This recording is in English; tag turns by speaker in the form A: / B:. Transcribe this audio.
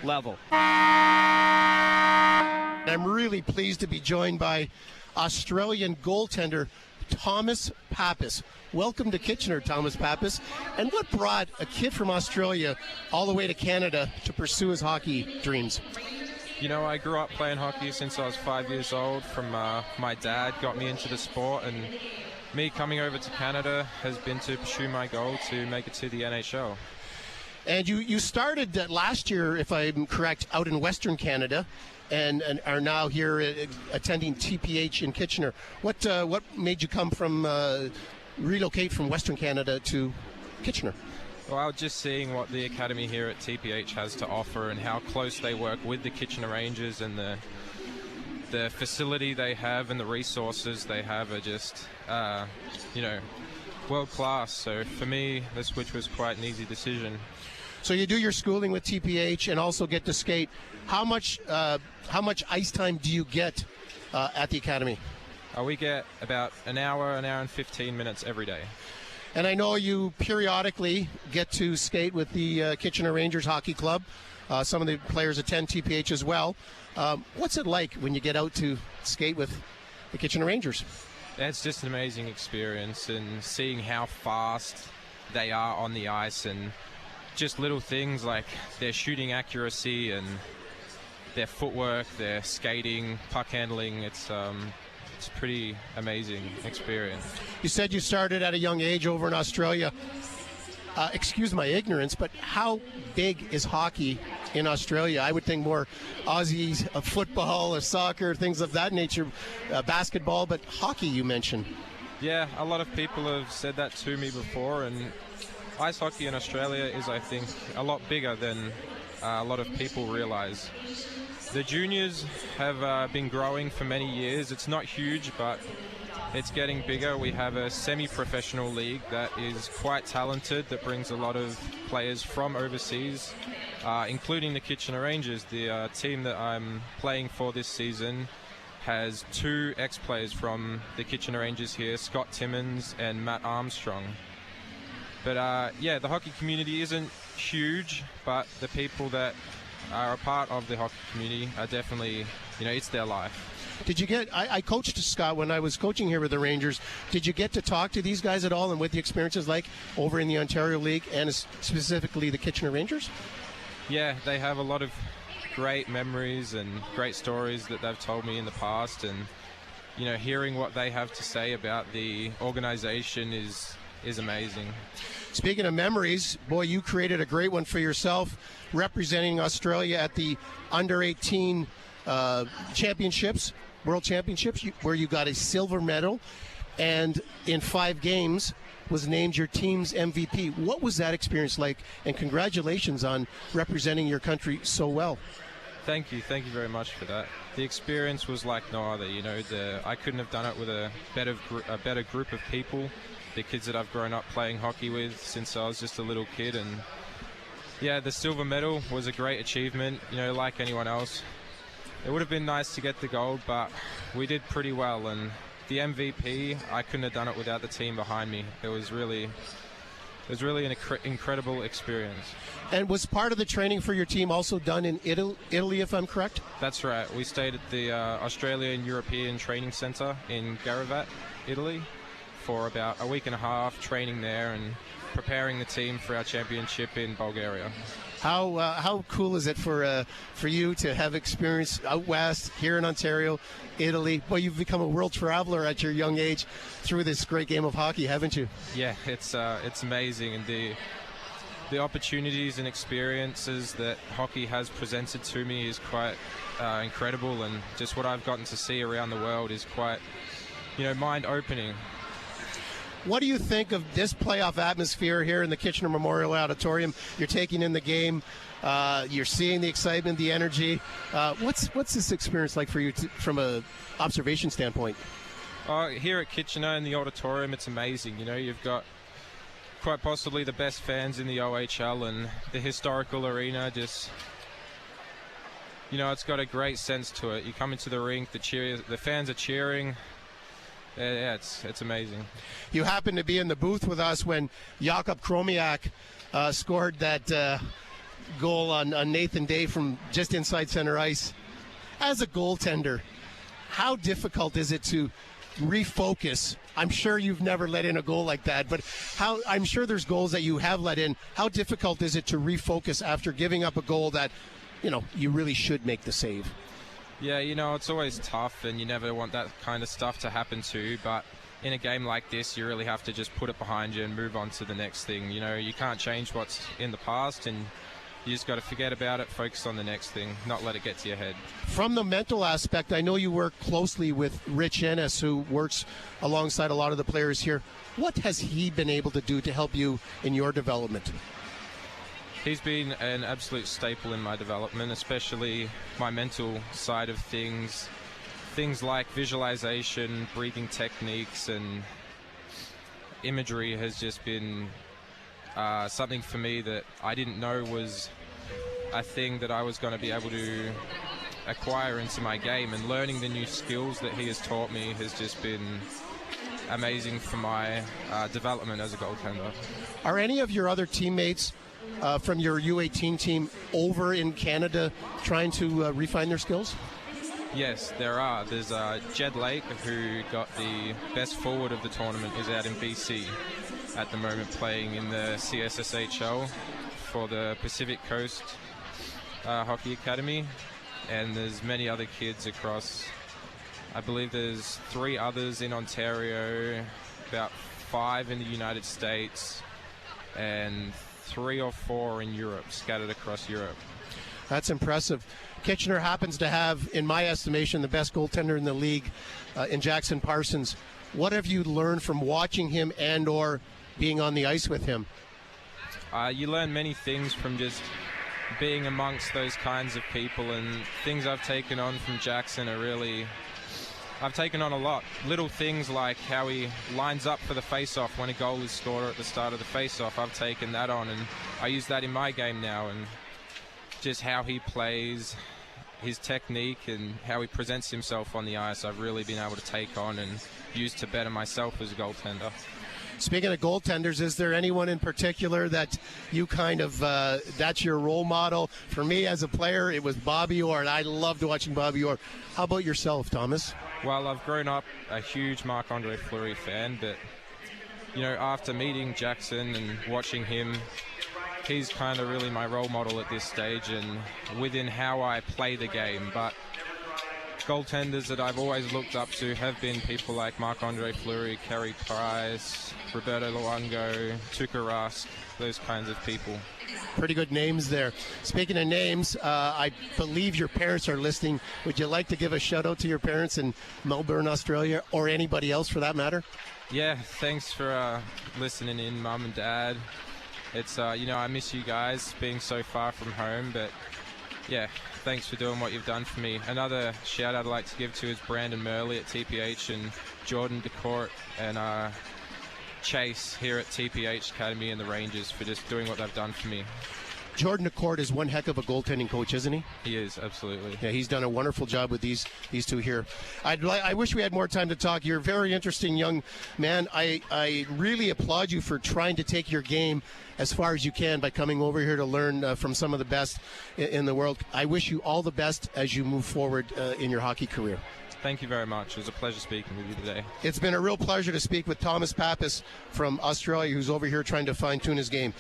A: level.
B: I'm really pleased to be joined by Australian goaltender Thomas Pappas. Welcome to Kitchener, Thomas Pappas. And what brought a kid from Australia all the way to Canada to pursue his hockey dreams?
C: You know, I grew up playing hockey since I was 5 years old. From my dad got me into the sport, and me coming over to Canada has been to pursue my goal to make it to the NHL.
B: And you started last year, if I'm correct, out in Western Canada, and are now here attending TPH in Kitchener. What made you come from relocate from Western Canada to Kitchener?
C: Well, just seeing what the academy here at TPH has to offer and how close they work with the Kitchener Rangers, and the facility they have and the resources they have are just, world class. So for me, the switch was quite an easy decision.
B: So you do your schooling with TPH and also get to skate. How much ice time do you get at the academy?
C: We get about an hour and 15 minutes every day.
B: And I know you periodically get to skate with the Kitchener Rangers Hockey Club. Some of the players attend TPH as well. What's it like when you get out to skate with the Kitchener Rangers?
C: It's just an amazing experience, and seeing how fast they are on the ice, and just little things like their shooting accuracy and their footwork, their skating, puck handling. It's a pretty amazing experience.
B: You said you started at a young age over in Australia. Excuse my ignorance, but how big is hockey in Australia? I would think more Aussies, football or soccer, things of that nature, basketball, but hockey you mentioned.
C: Yeah, a lot of people have said that to me before, and ice hockey in Australia is, I think, a lot bigger than a lot of people realise. The juniors have been growing for many years. It's not huge, but it's getting bigger. We have a semi-professional league that is quite talented, that brings a lot of players from overseas, including the Kitchener Rangers. The team that I'm playing for this season has 2 ex-players from the Kitchener Rangers here, Scott Timmins and Matt Armstrong. But the hockey community isn't huge, but the people that are a part of the hockey community are definitely, it's their life.
B: Did you get, I coached Scott when I was coaching here with the Rangers. Did you get to talk to these guys at all, and what the experiences like over in the Ontario League and specifically the Kitchener Rangers?
C: Yeah, they have a lot of great memories and great stories that they've told me in the past, and hearing what they have to say about the organization is amazing.
B: Speaking of memories, boy, you created a great one for yourself, representing Australia at the under-18 championships, world championships, where you got a silver medal, and in 5 games was named your team's MVP. What was that experience like? And congratulations on representing your country so well.
C: Thank you very much for that. The experience was like no other. I couldn't have done it with a better group of people. The kids that I've grown up playing hockey with since I was just a little kid, and the silver medal was a great achievement. Like anyone else, it would have been nice to get the gold, but we did pretty well. And the MVP, I couldn't have done it without the team behind me. It was really an incredible experience. And was part of the training for your team also done in Italy, if I'm correct? That's right. We stayed at the Australian European Training Centre in Garavat, Italy, for about a week and a half, training there and preparing the team for our championship in Bulgaria.
B: How cool is it for you to have experience out west, here in Ontario, Italy? Well, you've become a world traveler at your young age through this great game of hockey, haven't you?
C: Yeah, it's amazing, and the opportunities and experiences that hockey has presented to me is quite incredible, and just what I've gotten to see around the world is quite, mind-opening.
B: What do you think of this playoff atmosphere here in the Kitchener Memorial Auditorium? You're taking in the game. You're seeing the excitement, the energy. What's this experience like for you from a observation standpoint?
C: Here at Kitchener in the auditorium, it's amazing. You've got quite possibly the best fans in the OHL, and the historical arena just, it's got a great sense to it. You come into the rink, the fans are cheering. Yeah, it's amazing.
B: You happened to be in the booth with us when Jakub Kromiak scored that goal on Nathan Day from just inside center ice. As a goaltender, how difficult is it to refocus? I'm sure you've never let in a goal like that, but I'm sure there's goals that you have let in. How difficult is it to refocus after giving up a goal that, you really should make the save?
C: Yeah, it's always tough, and you never want that kind of stuff to happen to you, but in a game like this, you really have to just put it behind you and move on to the next thing. You can't change what's in the past, and you just got to forget about it, focus on the next thing, not let it get to your head.
B: From the mental aspect, I know you work closely with Rich Ennis, who works alongside a lot of the players here. What has he been able to do to help you in your development?
C: He's been an absolute staple in my development, especially my mental side of things. Things like visualization, breathing techniques, and imagery has just been something for me that I didn't know was a thing that I was going to be able to acquire into my game, and learning the new skills that he has taught me has just been amazing for my development as a goaltender.
B: Are any of your other teammates from your U18 team over in Canada trying to refine their skills?
C: Yes, there are. There's Jed Lake, who got the best forward of the tournament, is out in BC at the moment playing in the CSSHL for the Pacific Coast Hockey Academy. And there's many other kids across, I believe there's 3 others in Ontario, about 5 in the United States, and 3 or 4 in Europe, scattered across Europe.
B: That's impressive. Kitchener happens to have, in my estimation, the best goaltender in the league in Jackson Parsons. What have you learned from watching him and or being on the ice with him?
C: You learn many things from just being amongst those kinds of people, and things I've taken on from Jackson are really... I've taken on a lot. Little things like how he lines up for the face-off when a goal is scored at the start of the face-off. I've taken that on, and I use that in my game now, and just how he plays, his technique, and how he presents himself on the ice, I've really been able to take on and use to better myself as a goaltender.
B: Speaking of goaltenders, is there anyone in particular that you kind of, that's your role model? For me as a player, it was Bobby Orr, and I loved watching Bobby Orr. How about yourself, Thomas?
C: Well, I've grown up a huge Marc-Andre Fleury fan, but, after meeting Jackson and watching him, he's kind of really my role model at this stage and within how I play the game. But goaltenders that I've always looked up to have been people like Marc-Andre Fleury, Carey Price, Roberto Luongo, Tuukka Rask, those kinds of people.
B: Pretty good names there. Speaking of names, I believe your parents are listening. Would you like to give a shout out to your parents in Melbourne, Australia, or anybody else for that matter?
C: Yeah, thanks for listening in, Mum and Dad. It's, I miss you guys being so far from home, but yeah, thanks for doing what you've done for me. Another shout out I'd like to give to is Brandon Murley at TPH and Jordan DeCourt and Chase here at TPH Academy and the Rangers for just doing what they've done for me.
B: Jordan DeCourt is one heck of a goaltending coach, isn't he?
C: He is, absolutely.
B: Yeah, he's done a wonderful job with these two here. I wish we had more time to talk. You're a very interesting young man. I really applaud you for trying to take your game as far as you can by coming over here to learn from some of the best in the world. I wish you all the best as you move forward in your hockey career.
C: Thank you very much. It was a pleasure speaking with you today.
B: It's been a real pleasure to speak with Thomas Pappas from Australia, who's over here trying to fine-tune his game.